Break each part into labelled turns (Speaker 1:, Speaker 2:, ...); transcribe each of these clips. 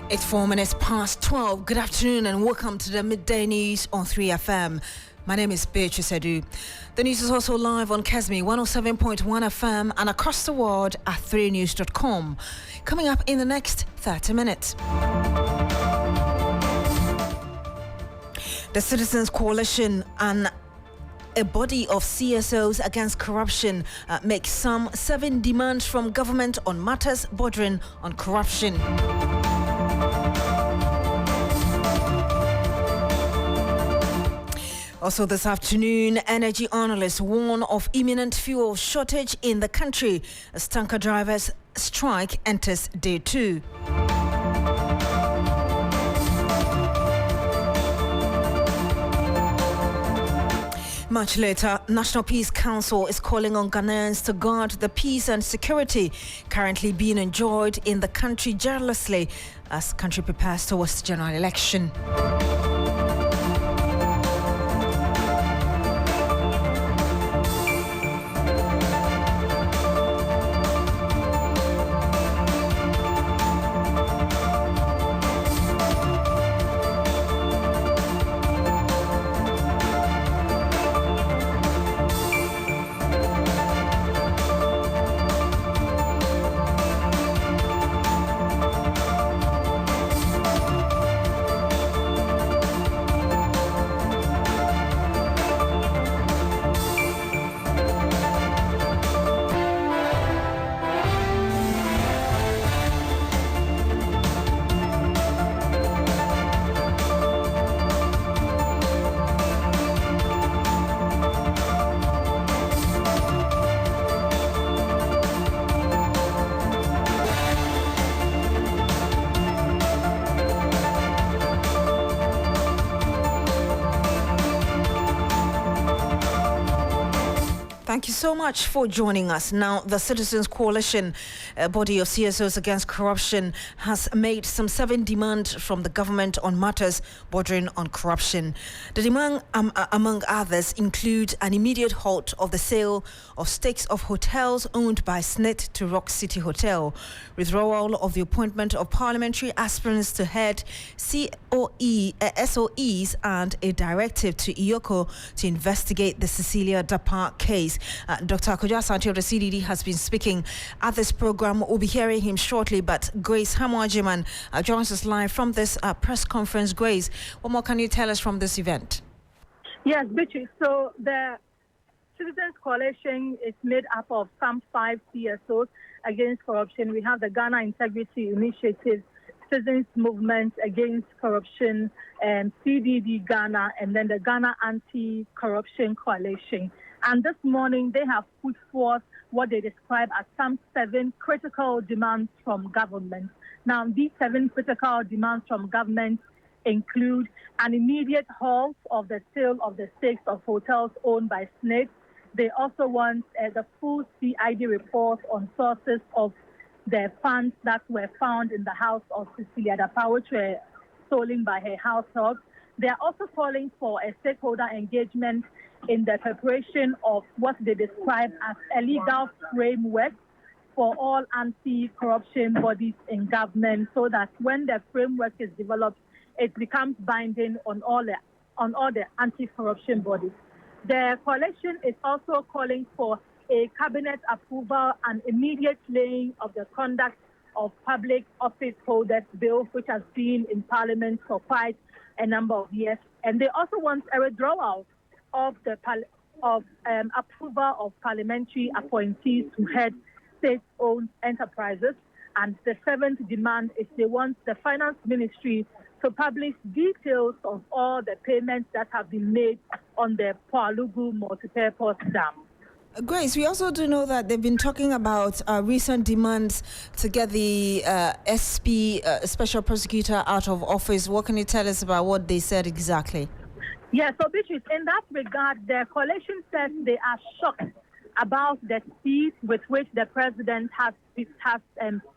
Speaker 1: It's 4 minutes past 12. Good afternoon and welcome to the Midday News on 3FM. My name is Beatrice Adu. The news is also live on Kesmi 107.1 FM and across the world at 3news.com. Coming up in the next 30 minutes. The Citizens Coalition and a body of CSOs against corruption make some 7 demands from government on matters bordering on corruption. Also this afternoon, energy analysts warn of imminent fuel shortage in the country as tanker drivers' strike enters day 2. Much later, National Peace Council is calling on Ghanaians to guard the peace and security currently being enjoyed in the country jealously as country prepares towards the general election. Thank you so much for joining us. Now, the Citizens Coalition, a body of CSOs against corruption, has made some 7 demands from the government on matters bordering on corruption. The demand, among others, include an immediate halt of the sale of stakes of hotels owned by SNIT to Rock City Hotel, withdrawal of the appointment of parliamentary aspirants to head SOEs, and a directive to Iyoko to investigate the Cecilia Dapar case. Dr. Akoja Asante of the CDD has been speaking at this program. We'll be hearing him shortly, but Grace Hamwajiman joins us live from this press conference. Grace, what more can you tell us from this event?
Speaker 2: Yes, Beatrice. So the Citizens Coalition is made up of some 5 CSOs against corruption. We have the Ghana Integrity Initiative, Citizens Movement Against Corruption, and CDD Ghana, and then the Ghana Anti-Corruption Coalition. And this morning, they have put forth what they describe as some 7 critical demands from government. Now, these 7 critical demands from government include an immediate halt of the sale of the stakes of hotels owned by SNIT. They also want the full CID report on sources of the funds that were found in the house of Cecilia Dapar, which were stolen by her household. They are also calling for a stakeholder engagement in the preparation of what they describe as a legal framework for all anti-corruption bodies in government, so that when the framework is developed, it becomes binding on all the anti-corruption bodies. The coalition is also calling for a cabinet approval and immediate laying of the conduct of public office holders bill, which has been in Parliament for quite a number of years. And they also want a withdrawal of the approval of parliamentary appointees to head state-owned enterprises. And the 7th demand is they want the Finance Ministry to publish details of all the payments that have been made on the Palugu multipurpose dam.
Speaker 1: Grace, we also do know that they've been talking about recent demands to get the SP, Special Prosecutor, out of office. What can you tell us about what they said exactly?
Speaker 2: Yeah, so Beatrice, in that regard, the coalition says they are shocked about the speed with which the president has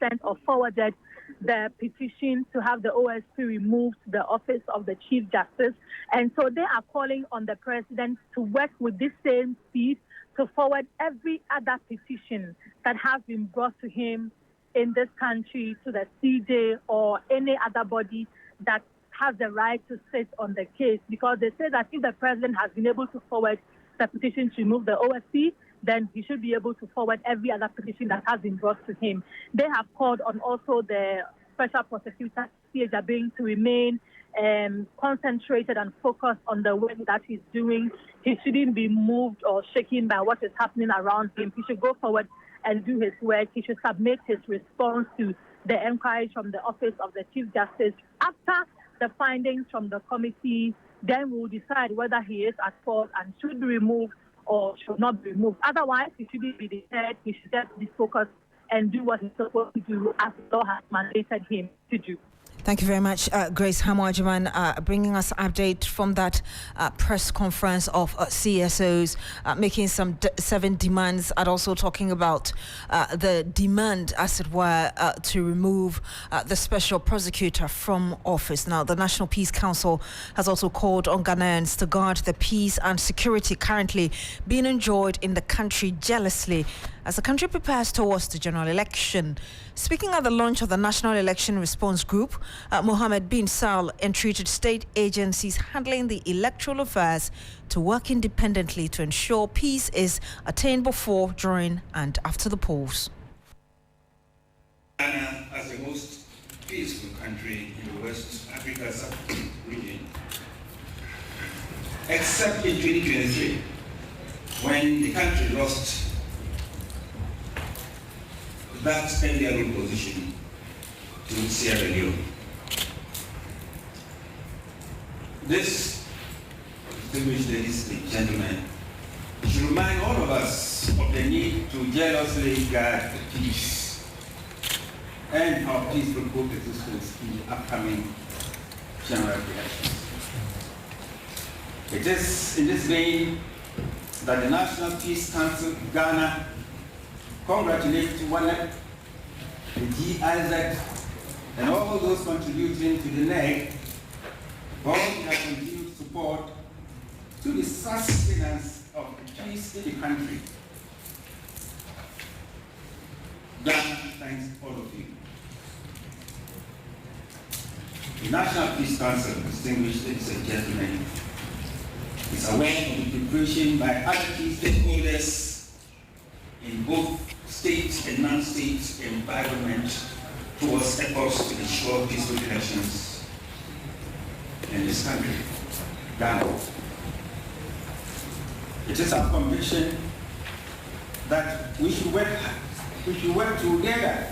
Speaker 2: sent or forwarded the petition to have the OSP removed the office of the Chief Justice. And so they are calling on the president to work with this same speed to forward every other petition that has been brought to him in this country to the CJ or any other body that has the right to sit on the case, because they say that if the president has been able to forward the petition to remove the OSC, then he should be able to forward every other petition that has been brought to him. They have called on also the special prosecutor, C.H. Abing, to remain concentrated and focused on the work that he's doing. He shouldn't be moved or shaken by what is happening around him. He should go forward and do his work. He should submit his response to the inquiry from the Office of the Chief Justice. After the findings from the committee, then we'll decide whether he is at fault and should be removed or should not be removed. Otherwise, he shouldn't be deterred. He should just be focused and do what he's supposed to do as the law has mandated him to do.
Speaker 1: Thank you very much, Grace Hamwajiman, bringing us an update from that press conference of CSOs, making some 7 demands, and also talking about the demand, as it were, to remove the special prosecutor from office. Now, the National Peace Council has also called on Ghanaians to guard the peace and security currently being enjoyed in the country jealously as the country prepares towards the general election. Speaking at the launch of the National Election Response Group, Mohammed bin Sal entreated state agencies handling the electoral affairs to work independently to ensure peace is attained before, during and after the polls.
Speaker 3: Ghana, as the most peaceful country in the West Africa region, except in 2023, when the country lost that earlier position to Sierra Leone. This, distinguished ladies and gentlemen, should remind all of us of the need to jealously guard the peace and our peaceful coexistence in the upcoming general elections. It is in this vein that the National Peace Council Ghana congratulates WANEP, the GIZ, and all those contributing to the NEG for their continued support to the sustenance of peace in the country. Ghana thanks all of you. The National Peace Council, distinguished ladies and gentlemen, is aware of the preparation by other key stakeholders in both state and non-state environment towards efforts to ensure peaceful elections in this country, Ghana. It is our conviction that we should work together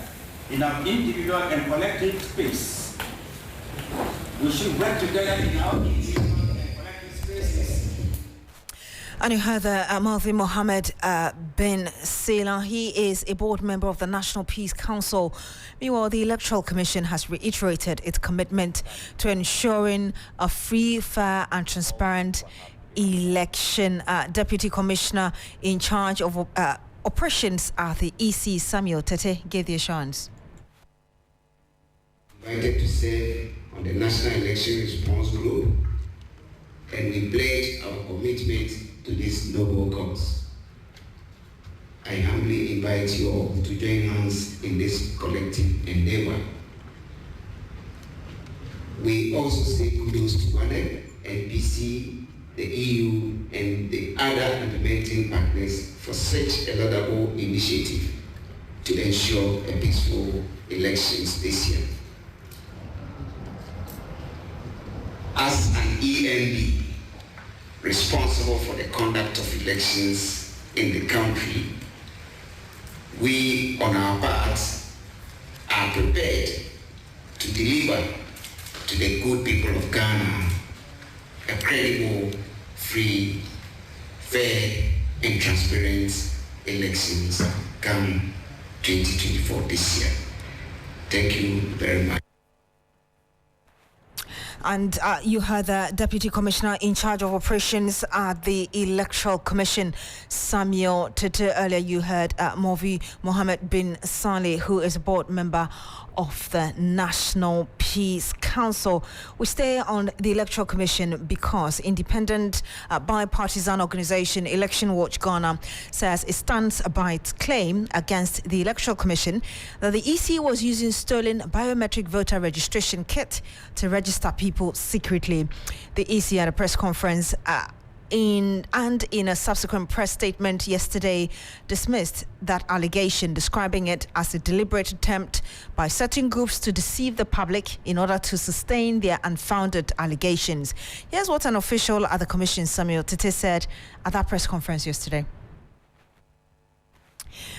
Speaker 3: in our individual and collective space. We should work together in our individual and collective spaces.
Speaker 1: And you heard Malvi Mohammed bin Sala. He is a board member of the National Peace Council. Meanwhile, the Electoral Commission has reiterated its commitment to ensuring a free, fair and transparent election. Deputy Commissioner in charge of operations at the EC, Samuel Tete, gave the assurance.
Speaker 4: Invited to serve on the National Election Response Group, and we pledge our commitment to this noble cause. I humbly invite you all to join hands in this collective endeavor. We also say kudos to WANEP, NPC, the EU, and the other implementing partners for such a laudable initiative to ensure a peaceful elections this year. As an ENB responsible for the conduct of elections in the country, we on our part are prepared to deliver to the good people of Ghana a credible, free, fair and transparent elections come 2024 this year. Thank you very much.
Speaker 1: And you heard the Deputy Commissioner in charge of operations at the Electoral Commission, Samuel Tete. Earlier you heard Movi Mohammed bin Saleh, who is a board member of the National Peace Peace Council. We stay on the Electoral Commission because independent bipartisan organization Election Watch Ghana says it stands by its claim against the Electoral Commission that the EC was using stolen biometric voter registration kit to register people secretly. The EC at a press conference in a subsequent press statement yesterday dismissed that allegation, describing it as a deliberate attempt by certain groups to deceive the public in order to sustain their unfounded allegations. Here's what an official at the Commission, Samuel Tete, said at that press conference yesterday.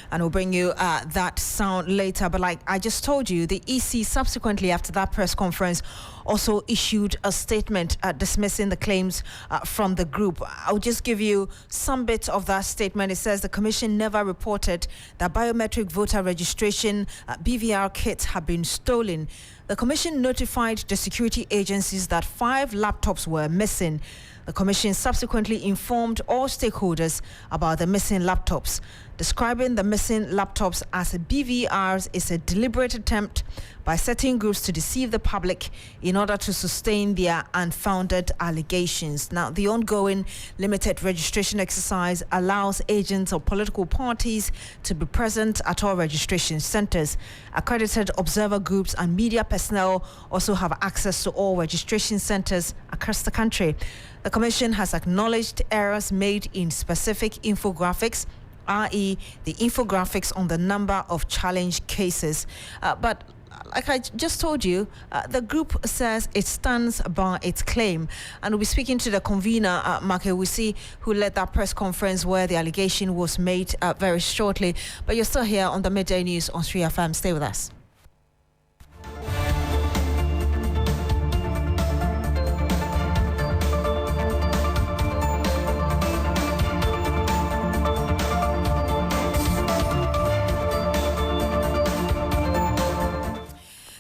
Speaker 1: And we'll bring you that sound later. But like I just told you, the EC subsequently after that press conference also issued a statement dismissing the claims from the group. I'll just give you some bits of that statement. It says the Commission never reported that biometric voter registration BVR kits have been stolen. The Commission notified the security agencies that 5 laptops were missing. The Commission subsequently informed all stakeholders about the missing laptops. Describing the missing laptops as BVRs is a deliberate attempt by certain groups to deceive the public in order to sustain their unfounded allegations. Now, the ongoing limited registration exercise allows agents of political parties to be present at all registration centers. Accredited observer groups and media personnel also have access to all registration centers across the country. The Commission has acknowledged errors made in specific infographics, i.e. the infographics on the number of challenge cases. But like I just told you, the group says it stands by its claim. And we'll be speaking to the convener, Makewusi, who led that press conference where the allegation was made very shortly. But you're still here on the Midday News on 3FM. Stay with us.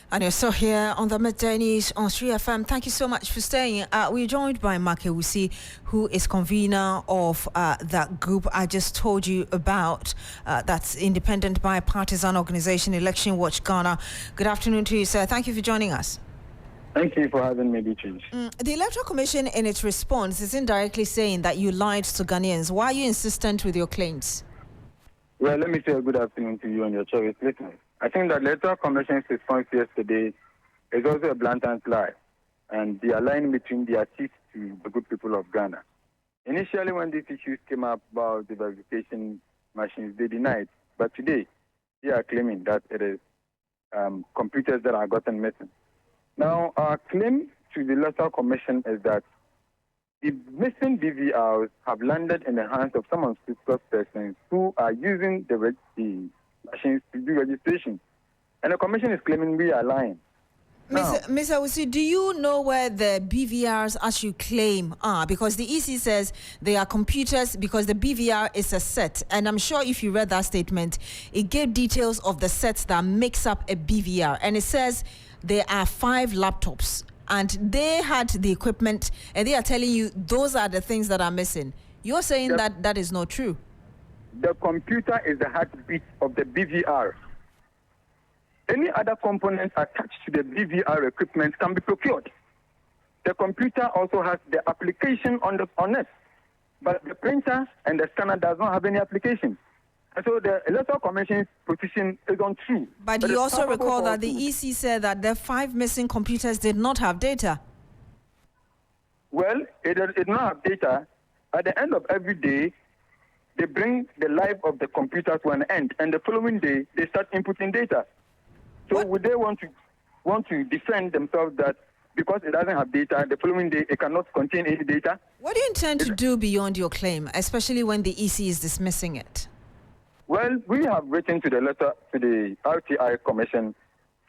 Speaker 1: And you're still here on the Midday News on 3FM. Thank you so much for staying. We're joined by Makewusi, who is convener of that group I just told you about. That's independent bipartisan organization Election Watch Ghana. Good afternoon to you, sir. Thank you for joining us.
Speaker 5: Thank you for having me, Beatrice.
Speaker 1: The Electoral Commission, in its response, is indirectly saying that you lied to Ghanaians. Why are you insistent with your claims?
Speaker 5: Well, let me say a good afternoon to you and your choice listeners. I think that the Electoral Commission's response yesterday is also a blatant lie, and they are lying between their teeth to the good people of Ghana. Initially, when these issues came up about the verification machines, they denied, but today they are claiming that it is computers that are gotten missing. Now, our claim to the Electoral Commission is that the missing BVRs have landed in the hands of some unscrupulous persons who are using the machines to do registration. And the Commission is claiming we are lying.
Speaker 1: Mr. Awusi, do you know where the BVRs, as you claim, are? Because the EC says they are computers because the BVR is a set. And I'm sure if you read that statement, it gave details of the sets that makes up a BVR. And it says there are 5 laptops. And they had the equipment, and they are telling you those are the things that are missing. You're saying that that is not true.
Speaker 5: The computer is the heartbeat of the BVR. Any other components attached to the BVR equipment can be procured. The computer also has the application on it, but the printer and the scanner does not have any application. And so the Electoral Commission's position is untrue.
Speaker 1: But you also recall that the EC said that the 5 missing computers did not have data.
Speaker 5: Well, it did not have data. At the end of every day, they bring the life of the computer to an end, and the following day, they start inputting data. So would they want to defend themselves that because it doesn't have data, the following day, it cannot contain any data?
Speaker 1: What do you intend to do beyond your claim, especially when the EC is dismissing it?
Speaker 5: Well, we have written to the RTI Commission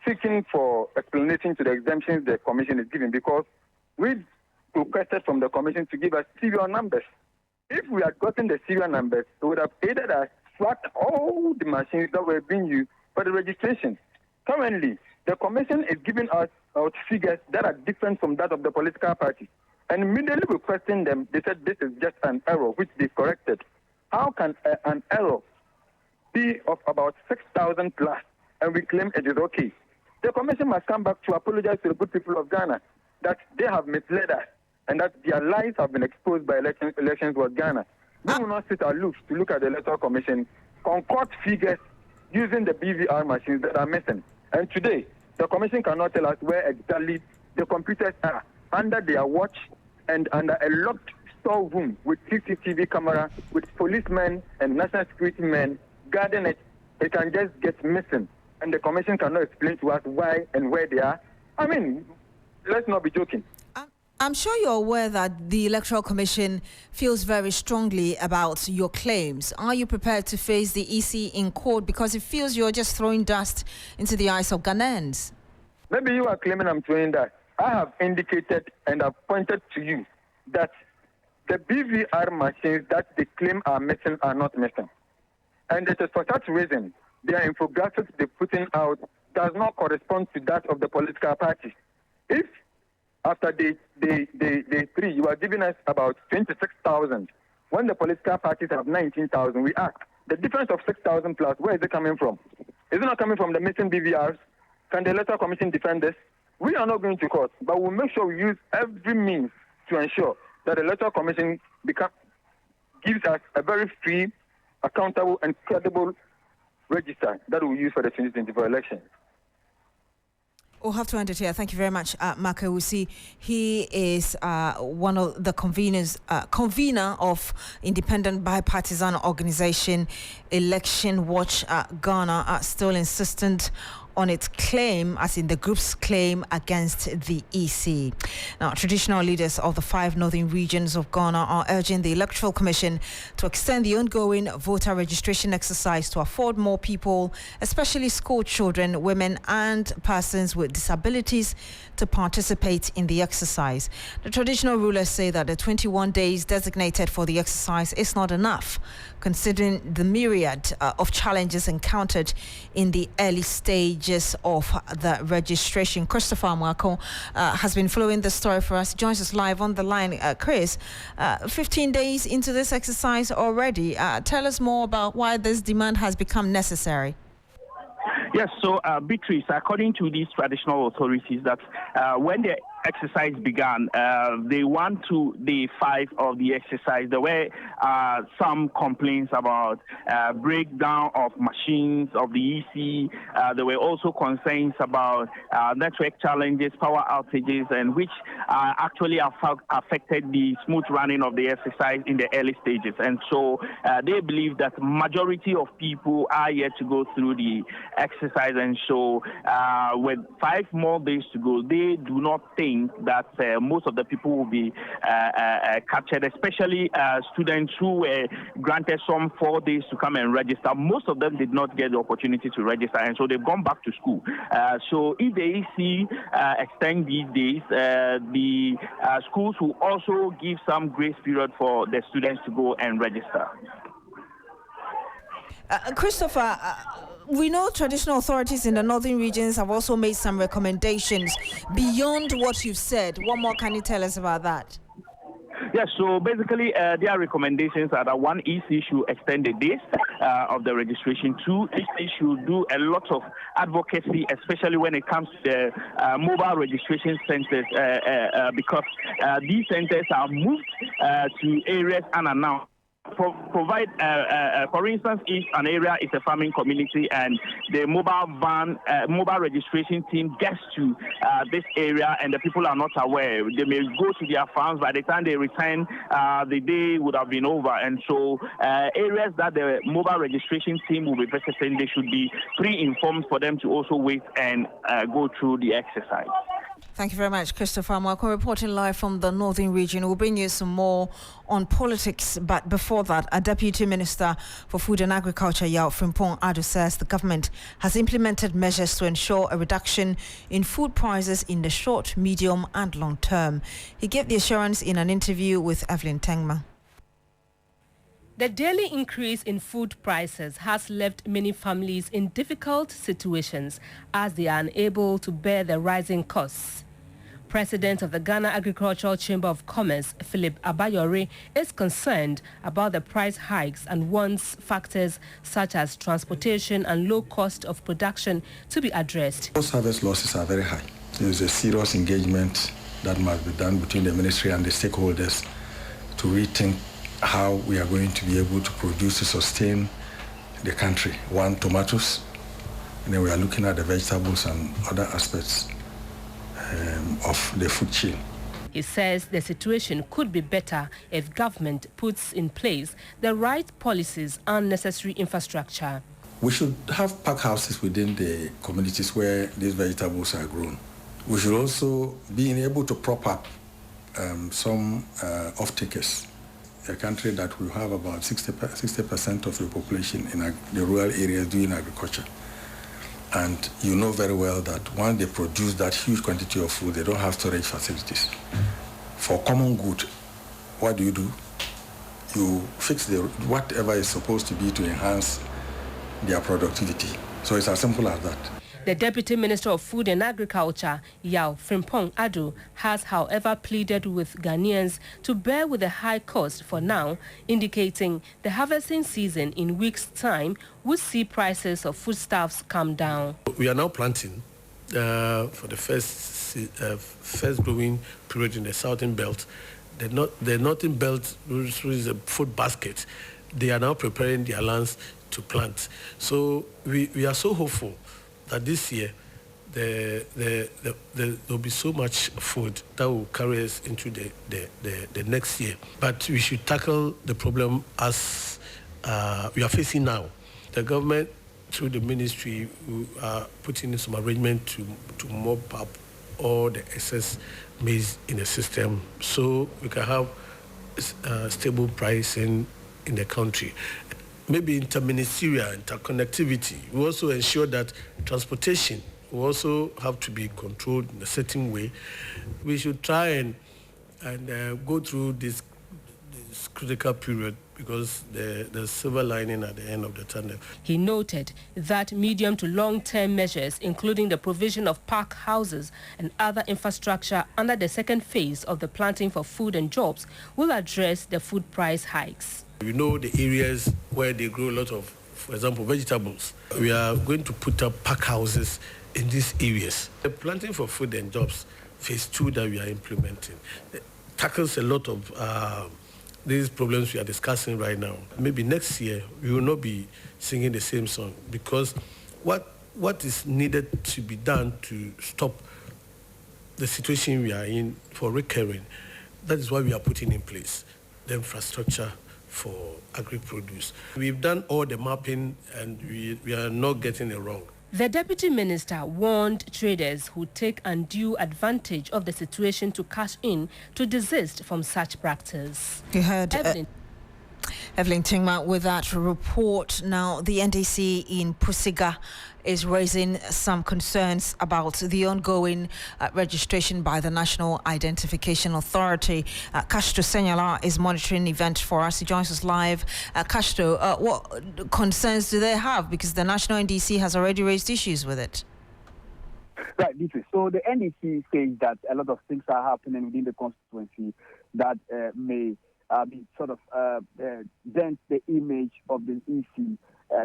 Speaker 5: seeking for explanation to the exemptions the Commission is giving because we requested from the Commission to give us serial numbers. If we had gotten the serial numbers, it would have aided us to track all the machines that were being used for the registration. Currently, the Commission is giving us out figures that are different from that of the political party. And immediately requesting them, they said this is just an error, which they corrected. How can an error be of about 6,000 plus, and we claim it is okay? the commission must come back to apologize to the good people of Ghana that they have misled us and that their lies have been exposed by elections with Ghana. We will not sit aloof to look at the Electoral Commission, concoct figures using the BVR machines that are missing. And today, the commission cannot tell us where exactly the computers are under their watch and under a locked storeroom with CCTV camera, with policemen and national security men guarding it. It can just get missing. And the commission cannot explain to us why and where they are. I mean, let's not be joking.
Speaker 1: I'm sure you're aware that the Electoral Commission feels very strongly about your claims. Are you prepared to face the EC in court because it feels you're just throwing dust into the eyes of Ghanaians?
Speaker 5: Maybe you are claiming I'm throwing that. I have indicated and have pointed to you that the BVR machines that they claim are missing are not missing. And it is for such reason their infographics they're putting out does not correspond to that of the political party. If after day 3, you are giving us about 26,000. When the political parties have 19,000, we ask, the difference of 6,000 plus, where is it coming from? Is it not coming from the missing BVRs? Can the Electoral Commission defend this? We are not going to court, but we'll make sure we use every means to ensure that the Electoral Commission gives us a very free, accountable, and credible register that we'll use for the 2024 election.
Speaker 1: We'll have to end it here. Thank you very much, Makawusi. He is one of the convener of independent bipartisan organization Election Watch Ghana, still insistent on its claim, as in the group's claim against the EC. Now, traditional leaders of the 5 northern regions of Ghana are urging the Electoral Commission to extend the ongoing voter registration exercise to afford more people, especially school children, women and persons with disabilities, to participate in the exercise. The traditional rulers say that the 21 days designated for the exercise is not enough, considering the myriad of challenges encountered in the early stages of the registration. Christopher Amwako has been following the story for us. He joins us live on the line. Chris, 15 days into this exercise already. Tell us more about why this demand has become necessary.
Speaker 6: Yes, so Beatrice, according to these traditional authorities, that when the exercise began, day 1 to day 5 of the exercise, there were some complaints about breakdown of machines of the EC. There were also concerns about network challenges, power outages, and which actually affected the smooth running of the exercise in the early stages. And so they believe that majority of people are yet to go through the exercise. And so with 5 more days to go, they do not think that most of the people will be captured, especially students who were granted some 4 days to come and register. Most of them did not get the opportunity to register, and so they've gone back to school. So if the EC extend these days, the schools will also give some grace period for the students to go and register.
Speaker 1: Christopher, we know traditional authorities in the northern regions have also made some recommendations beyond what you've said. What more can you tell us about that?
Speaker 6: Yes, so basically their recommendations are that 1, EC should extend the days of the registration. 2, EC should do a lot of advocacy, especially when it comes to the mobile registration centers, because these centers are moved to areas unannounced. Provide, for instance, if an area is a farming community and the mobile registration team gets to this area and the people are not aware, they may go to their farms. By the time they return, the day would have been over. And so areas that the mobile registration team will be visiting, they should be pre-informed for them to also wait and go through the exercise.
Speaker 1: Thank you very much, Christopher Amwako, reporting live from the northern region. We'll bring you some more on politics, but before that, a Deputy Minister for Food and Agriculture, Beatrice Adu, says the government has implemented measures to ensure a reduction in food prices in the short, medium and long term. He gave the assurance in an interview with Evelyn Tengma.
Speaker 7: The daily increase in food prices has left many families in difficult situations as they are unable to bear the rising costs. President of the Ghana Agricultural Chamber of Commerce, Philip Abayori, is concerned about the price hikes and wants factors such as transportation and low cost of production to be addressed.
Speaker 8: Post-harvest losses are very high. There is a serious engagement that must be done between the ministry and the stakeholders to rethink how we are going to be able to produce to sustain the country. One, tomatoes, and then we are looking at the vegetables and other aspects of the food chain.
Speaker 7: He says the situation could be better if government puts in place the right policies and necessary infrastructure.
Speaker 8: We should have pack houses within the communities where these vegetables are grown. We should also be able to prop up some off-takers. A country that will have about 60% of the population in the rural areas doing agriculture. And you know very well that once they produce that huge quantity of food, they don't have storage facilities. For common good, what do? You fix whatever is supposed to be to enhance their productivity. So it's as simple as that.
Speaker 7: The Deputy Minister of Food and Agriculture, Beatrice Adu, has, however, pleaded with Ghanaians to bear with the high cost for now, indicating the harvesting season in weeks' time would see prices of foodstuffs come down.
Speaker 9: We are now planting for the first growing period in the southern belt. The northern belt, which is a food basket, they are now preparing their lands to plant. So we are so hopeful that this year there will be so much food that will carry us into the next year. But we should tackle the problem as we are facing now. The government, through the ministry, are putting in some arrangement to mop up all the excess maize in the system so we can have stable pricing in the country. Maybe interministerial interconnectivity. We also ensure that transportation will also have to be controlled in a certain way. We should try and go through this critical period because there's silver lining at the end of the tunnel.
Speaker 7: He noted that medium to long-term measures, including the provision of park houses and other infrastructure under the second phase of the Planting for Food and Jobs, will address the food price hikes.
Speaker 9: We know the areas where they grow a lot of, for example, vegetables. We are going to put up pack houses in these areas. The Planting for Food and Jobs, phase 2 that we are implementing, tackles a lot of these problems we are discussing right now. Maybe next year we will not be singing the same song because what is needed to be done to stop the situation we are in for recurring, that is why we are putting in place the infrastructure for agri-produce. We've done all the mapping and we are not getting it wrong.
Speaker 7: The Deputy Minister warned traders who take undue advantage of the situation to cash in to desist from such practice.
Speaker 1: You heard Evelyn Tingma with that report. Now, the NDC in Pusiga is raising some concerns about the ongoing registration by the National Identification Authority. Castro Senyala is monitoring the event for us. He joins us live. Castro, what concerns do they have? Because the National NDC has already raised issues with it.
Speaker 10: Right, Beatrice. So the NDC says that a lot of things are happening within the constituency that may be sort of dent the image of the EC,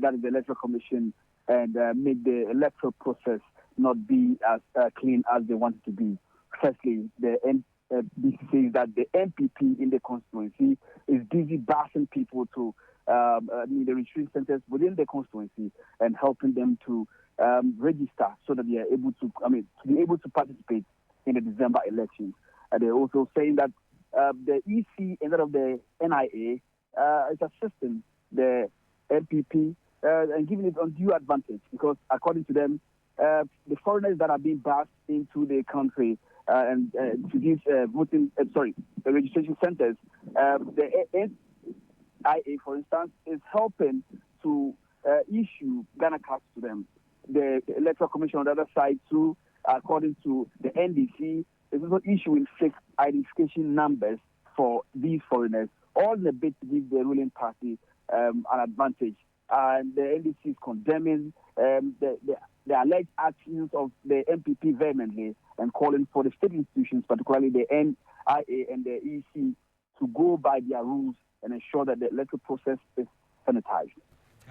Speaker 10: that is the Electoral Commission, and make the electoral process not be as clean as they want it to be. Firstly, the NDC says that the MPP in the constituency is busy bashing people to the retreat centers within the constituency and helping them to register so that they are able to, to be able to participate in the December elections. They're also saying that the EC, instead of the NIA, is assisting the MPP and giving it undue advantage because, according to them, the foreigners that are being passed into the country and to these the registration centers, the NIA, for instance, is helping to issue Ghana cards to them. The Electoral Commission on the other side, too, according to the NDC, is also issuing fake identification numbers for these foreigners, all in a bid to give the ruling party an advantage. And the NDC is condemning the the alleged actions of the MPP vehemently and calling for the state institutions, particularly the NIA and the EC, to go by their rules and ensure that the electoral process is sanitized.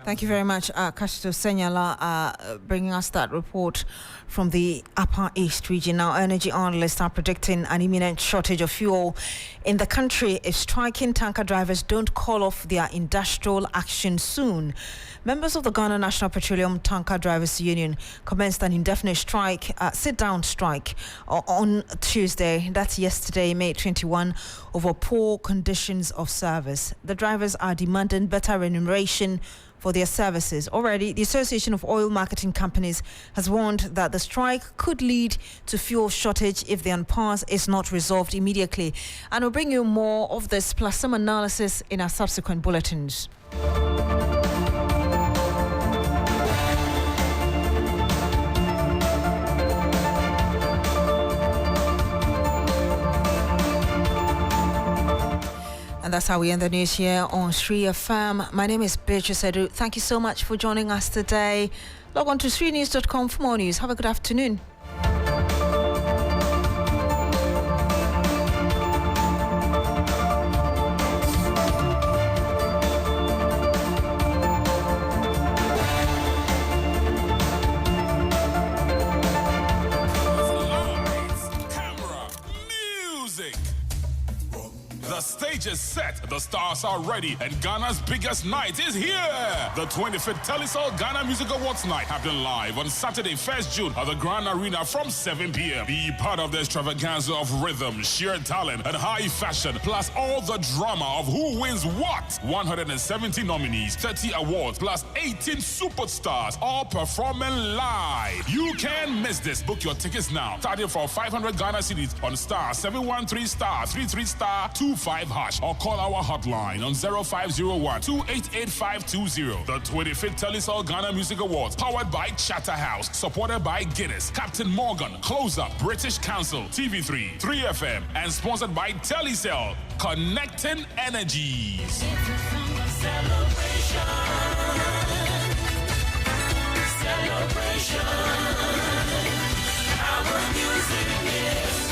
Speaker 1: Thank you very much, Kashito Senyala, bringing us that report from the Upper East region. Now, energy analysts are predicting an imminent shortage of fuel in the country if striking tanker drivers don't call off their industrial action soon. Members of the Ghana National Petroleum Tanker Drivers Union commenced an indefinite strike, sit-down strike, on Tuesday, that's yesterday, May 21, over poor conditions of service. The drivers are demanding better remuneration for their services. Already, the Association of Oil Marketing Companies has warned that the strike could lead to fuel shortage if the impasse is not resolved immediately. And we'll bring you more of this plus some analysis in our subsequent bulletins. And that's how we end the news here on 3FM. My name is Beatrice Adu. Thank you so much for joining us today. Log on to 3news.com for more news. Have a good afternoon.
Speaker 11: The stage is set, the stars are ready, and Ghana's biggest night is here! The 25th Telecel Ghana Music Awards Night happening live on Saturday, 1st June at the Grand Arena from 7 p.m. Be part of the extravaganza of rhythm, sheer talent, and high fashion, plus all the drama of who wins what. 170 nominees, 30 awards, plus 18 superstars, all performing live. You can't miss this. Book your tickets now. Starting for 500 Ghana cedis on *713*33*25# or call our hotline on 0501-288-520. The 25th Telecel Ghana Music Awards, powered by Chatterhouse, supported by Guinness, Captain Morgan, Close Up, British Council, TV3, 3FM, and sponsored by Telecel, connecting energies. Celebration. Our music is.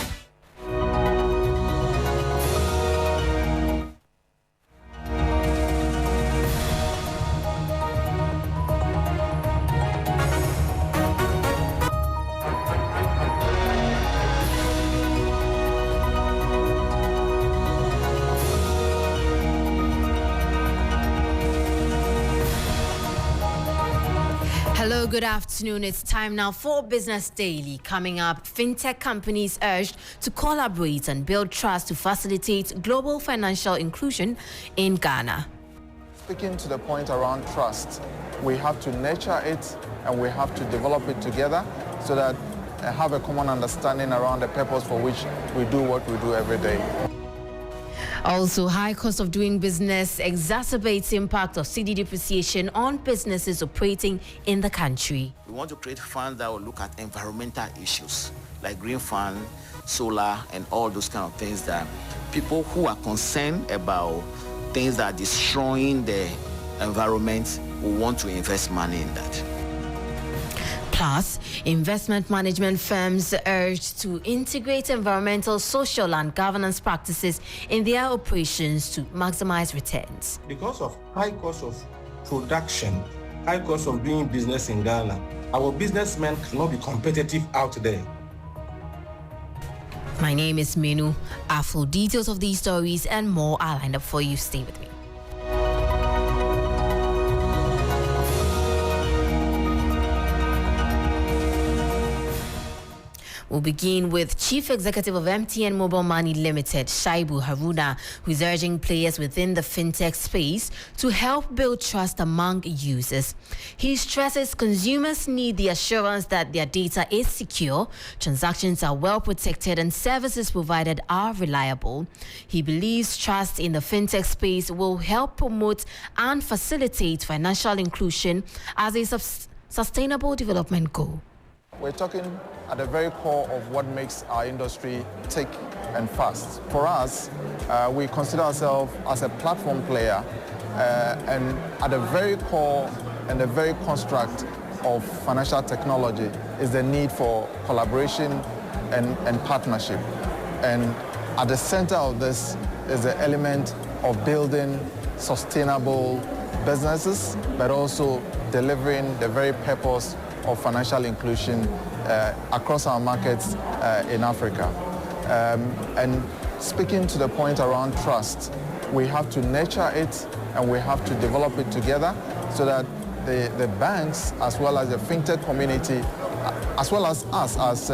Speaker 12: Hello, good afternoon. It's time now for Business Daily. Coming up, fintech companies urged to collaborate and build trust to facilitate global financial inclusion in Ghana.
Speaker 13: Speaking to the point around trust, we have to nurture it and we have to develop it together so that have a common understanding around the purpose for which we do what we do every day.
Speaker 12: Also, high cost of doing business exacerbates impact of cedi depreciation on businesses operating in the country.
Speaker 4: We want to create funds that will look at environmental issues like green fund, solar, and all those kind of things that people who are concerned about things that are destroying the environment will want to invest money in that.
Speaker 12: Plus, investment management firms urged to integrate environmental, social, and governance practices in their operations to maximize returns.
Speaker 14: Because of high cost of production, high cost of doing business in Ghana, our businessmen cannot be competitive out there.
Speaker 12: My name is Manu. Aful. Details of these stories and more are lined up for you. Stay with me. We'll begin with Chief Executive of MTN Mobile Money Limited, Shaibu Haruna, who is urging players within the fintech space to help build trust among users. He stresses consumers need the assurance that their data is secure, transactions are well protected, and services provided are reliable. He believes trust in the fintech space will help promote and facilitate financial inclusion as a sustainable development goal.
Speaker 13: We're talking at the very core of what makes our industry tick and fast. For us, we consider ourselves as a platform player, and at the very core and the very construct of financial technology is the need for collaboration and partnership. And at the center of this is the element of building sustainable businesses, but also delivering the very purpose of financial inclusion across our markets in Africa. And speaking to the point around trust, we have to nurture it and we have to develop it together so that the banks, as well as the fintech community, as well as us as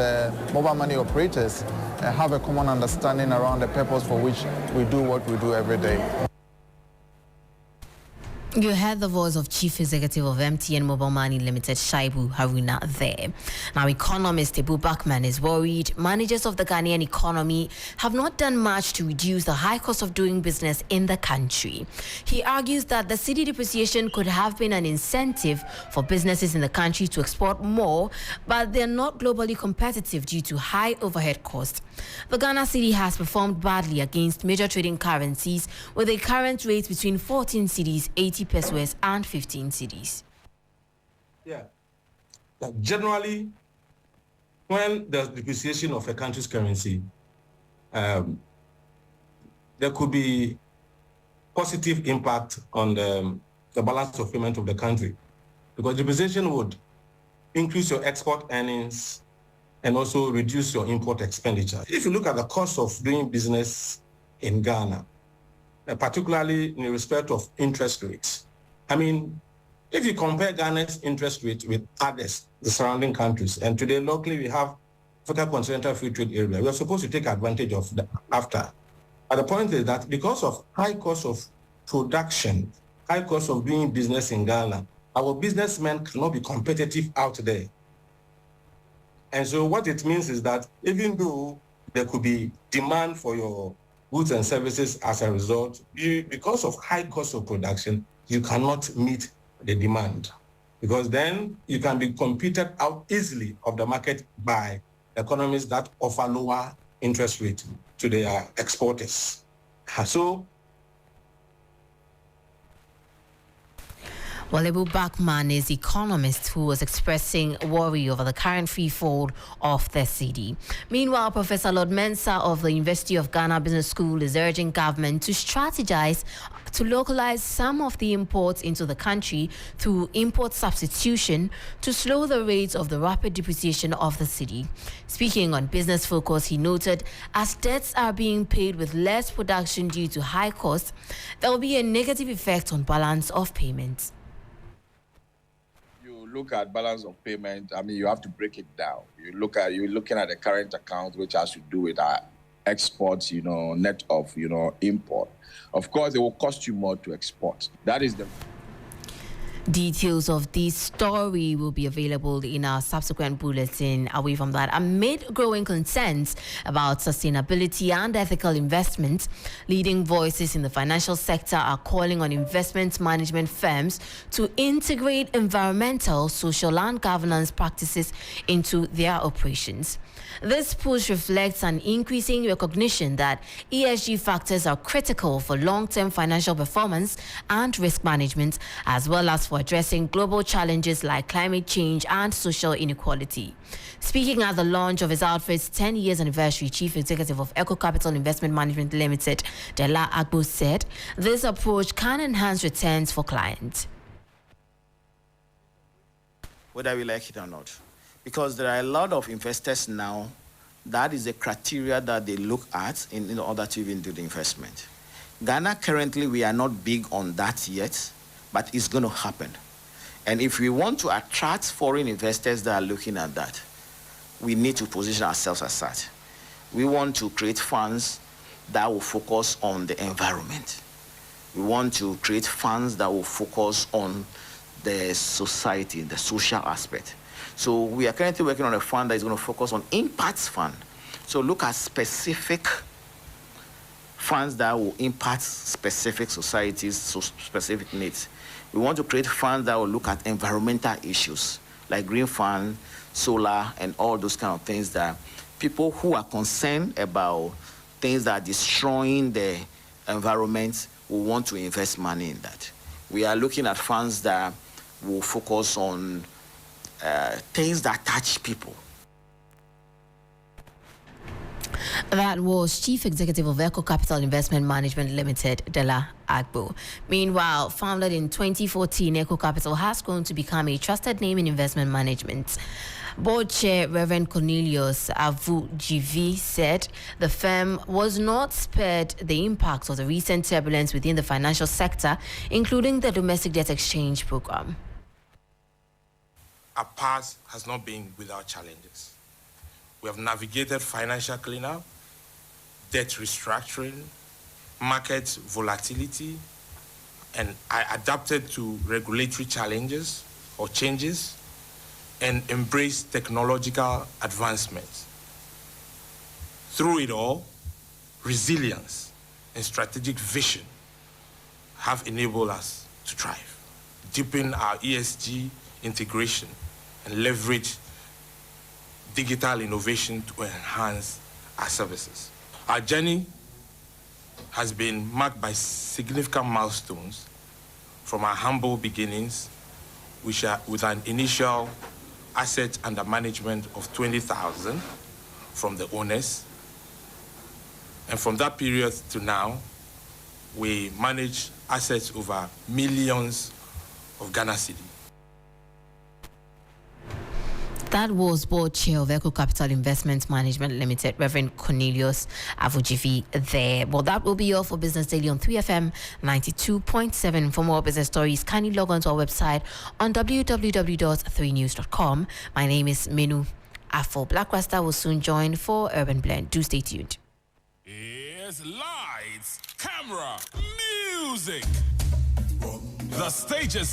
Speaker 13: mobile money operators, have a common understanding around the purpose for which we do what we do every day.
Speaker 12: You heard the voice of Chief Executive of MTN Mobile Money Limited, Shaibu Haruna there. Now, economist Ebu Bachman is worried managers of the Ghanaian economy have not done much to reduce the high cost of doing business in the country. He argues that the cedi depreciation could have been an incentive for businesses in the country to export more, but they're not globally competitive due to high overhead costs. The Ghana cedi has performed badly against major trading currencies with a current rate between 14 cedis, 80 pesos and 15 cedis.
Speaker 14: Yeah. Generally, when there's depreciation of a country's currency, there could be positive impact on the balance of payment of the country, because depreciation would increase your export earnings and also reduce your import expenditure. If you look at the cost of doing business in Ghana, particularly in respect of interest rates, I mean, if you compare Ghana's interest rate with others, the surrounding countries, and today locally we have Africa Continental Free Trade Area, we are supposed to take advantage of that after. But the point is that because of high cost of production, high cost of doing business in Ghana, our businessmen cannot be competitive out there. And so what it means is that even though there could be demand for your goods and services as a result, because of high cost of production, you cannot meet the demand, because then you can be competed out easily of the market by economies that offer lower interest rate to their exporters. So,
Speaker 12: Well, Ebu Bachman is economist who was expressing worry over the current free fall of the cedi. Meanwhile, Professor Lord Mensah of the University of Ghana Business School is urging government to strategize to localize some of the imports into the country through import substitution to slow the rate of the rapid depreciation of the cedi. Speaking on Business Focus, he noted as debts are being paid with less production due to high costs, there will be a negative effect on balance of payments.
Speaker 15: Look at balance of payment, I mean, you have to break it down. You're looking at the current account, which has to do with our exports, net of, import. Of course, it will cost you more to export. That is the...
Speaker 12: Details of this story will be available in our subsequent bulletin. Away from that, amid growing concerns about sustainability and ethical investment, leading voices in the financial sector are calling on investment management firms to integrate environmental, social, and governance practices into their operations. This push reflects an increasing recognition that ESG factors are critical for long-term financial performance and risk management, as well as for addressing global challenges like climate change and social inequality. Speaking at the launch of his outfit's 10 years anniversary, Chief Executive of Eco Capital Investment Management Limited, Dela Agbo, said this approach can enhance returns for clients.
Speaker 4: Whether we like it or not. Because there are a lot of investors now, that is the criteria that they look at in order to even do the investment. Ghana, currently, we are not big on that yet, but it's going to happen. And if we want to attract foreign investors that are looking at that, we need to position ourselves as such. We want to create funds that will focus on the environment. We want to create funds that will focus on the society, the social aspect. So we are currently working on a fund that is going to focus on impacts fund. So look at specific funds that will impact specific societies, specific needs. We want to create funds that will look at environmental issues like green fund, solar, and all those kind of things that people who are concerned about things that are destroying the environment will want to invest money in that. We are looking at funds that will focus on things that touch people.
Speaker 12: That was Chief Executive of Eco Capital Investment Management Limited, Dela Agbo. Meanwhile, founded in 2014, Eco Capital has grown to become a trusted name in investment management. Board Chair Reverend Cornelius Avu GV said the firm was not spared the impact of the recent turbulence within the financial sector, including the domestic debt exchange program.
Speaker 16: Our past has not been without challenges. We have navigated financial cleanup, debt restructuring, market volatility, and I adapted to regulatory challenges or changes and embraced technological advancements. Through it all, resilience and strategic vision have enabled us to thrive, deepen our ESG integration, and leverage digital innovation to enhance our services. Our journey has been marked by significant milestones from our humble beginnings, which are with an initial asset under management of 20,000 from the owners. And from that period to now, we manage assets over millions of Ghana cedi.
Speaker 12: That was Board Chair of Eco Capital Investment Management Limited, Reverend Cornelius Avujivi there. Well, that will be all for Business Daily on 3FM 92.7. For more business stories, kindly log on to our website on www.3news.com. My name is Manu. Aful Blackwester will soon join for Urban Blend. Do stay tuned.
Speaker 11: Here's lights, camera, music. The stage is